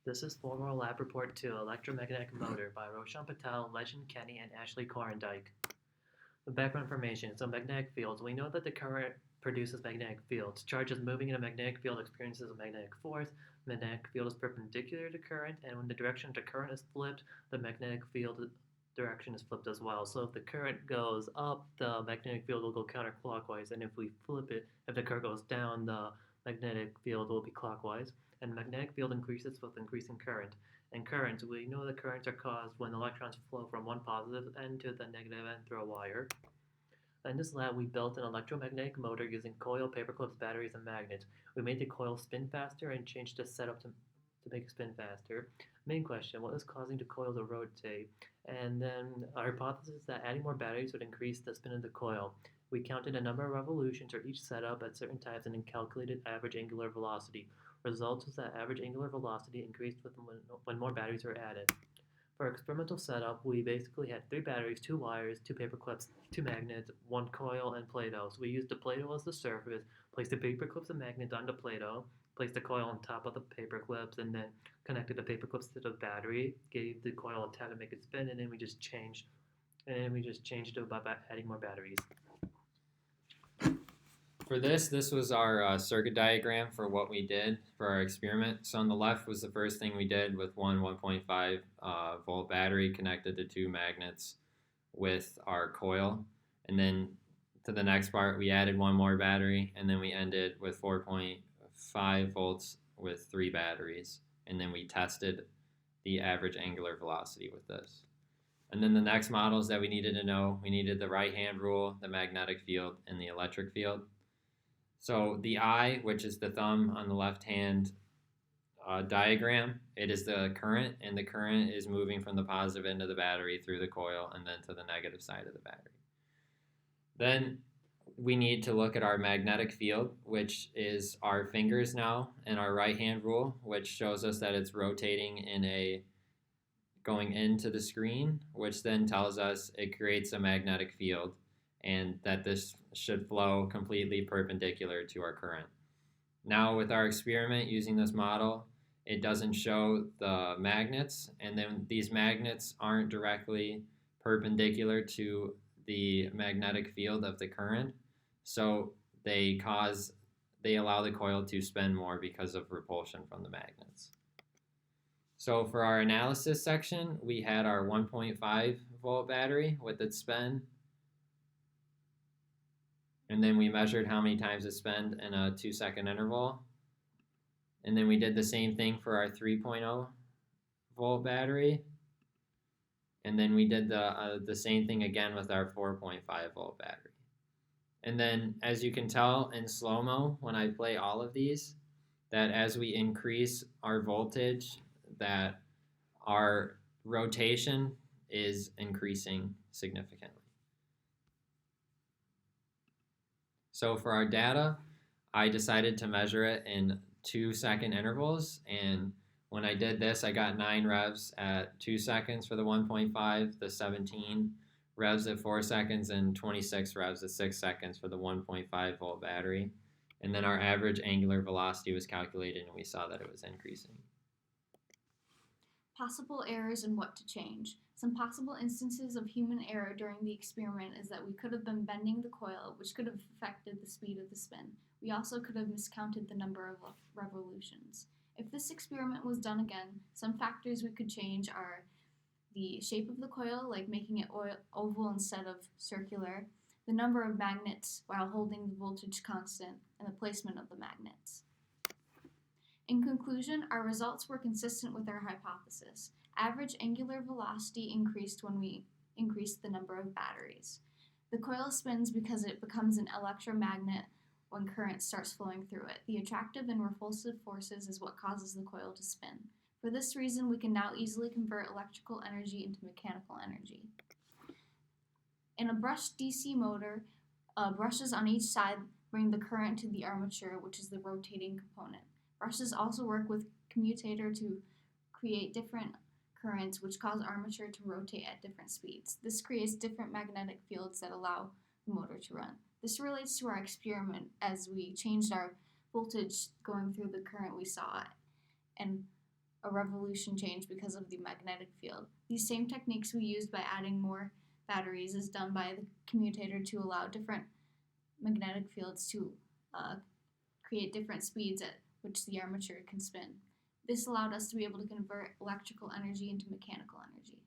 This is formal lab report 2, Electromagnetic Motor by Roshan Patel, Legend Kenny, and Ashley Corendike. The background information. So magnetic fields. We know that the current produces magnetic fields. Charges moving in a magnetic field experiences a magnetic force. Magnetic field is perpendicular to current, and when the direction of the current is flipped, the magnetic field direction is flipped as well. So if the current goes up, the magnetic field will go counterclockwise, and if we flip it, if the current goes down, the magnetic field will be clockwise. And magnetic field increases with increasing current. And currents, we know that currents are caused when electrons flow from one positive end to the negative end through a wire. In this lab, we built an electromagnetic motor using coil, paper clips, batteries, and magnets. We made the coil spin faster and changed the setup to make it spin faster. Main question, what is causing the coil to rotate? And then our hypothesis is that adding more batteries would increase the spin of the coil. We counted a number of revolutions for each setup at certain times and then calculated average angular velocity. Result was that average angular velocity increased when more batteries were added. For our experimental setup, we basically had 3 batteries, 2 wires, 2 paper clips, 2 magnets, 1 coil, and Play-Doh. So we used the Play-Doh as the surface, placed the paper clips and magnets on the Play-Doh, placed the coil on top of the paper clips, and then connected the paper clips to the battery, gave the coil a tap to make it spin, and then we just changed it by adding more batteries. For this was our circuit diagram for what we did for our experiment. So on the left was the first thing we did with one 1.5 volt battery connected to 2 magnets with our coil. And then to the next part, we added 1 more battery, and then we ended with 4.5 volts with 3 batteries. And then we tested the average angular velocity with this. And then the next models that we needed to know, we needed the right-hand rule, the magnetic field, and the electric field. So the I, which is the thumb on the left-hand diagram, it is the current, and the current is moving from the positive end of the battery through the coil and then to the negative side of the battery. Then we need to look at our magnetic field, which is our fingers now, and our right-hand rule, which shows us that it's rotating going into the screen, which then tells us it creates a magnetic field and that this should flow completely perpendicular to our current. Now with our experiment using this model, it doesn't show the magnets, and then these magnets aren't directly perpendicular to the magnetic field of the current, so they allow the coil to spin more because of repulsion from the magnets. So for our analysis section, we had our 1.5 volt battery with its spin. And then we measured how many times it spun in a 2-second interval. And then we did the same thing for our 3.0 volt battery. And then we did the same thing again with our 4.5 volt battery. And then as you can tell in slow-mo, when I play all of these, that as we increase our voltage, that our rotation is increasing significantly. So for our data, I decided to measure it in 2-second intervals, and when I did this, I got 9 revs at 2 seconds for the 1.5, the 17 revs at 4 seconds, and 26 revs at 6 seconds for the 1.5 volt battery. And then our average angular velocity was calculated, and we saw that it was increasing. Possible errors and what to change. Some possible instances of human error during the experiment is that we could have been bending the coil, which could have affected the speed of the spin. We also could have miscounted the number of revolutions. If this experiment was done again, some factors we could change are the shape of the coil, like making it oval instead of circular, the number of magnets while holding the voltage constant, and the placement of the magnets. In conclusion, our results were consistent with our hypothesis. Average angular velocity increased when we increased the number of batteries. The coil spins because it becomes an electromagnet when current starts flowing through it. The attractive and repulsive forces is what causes the coil to spin. For this reason, we can now easily convert electrical energy into mechanical energy. In a brushed DC motor, brushes on each side bring the current to the armature, which is the rotating component. Brushes also work with commutator to create different currents which cause armature to rotate at different speeds. This creates different magnetic fields that allow the motor to run. This relates to our experiment as we changed our voltage going through the current we saw, and a revolution change because of the magnetic field. These same techniques we used by adding more batteries is done by the commutator to allow different magnetic fields to create different speeds at which the armature can spin. This allowed us to be able to convert electrical energy into mechanical energy.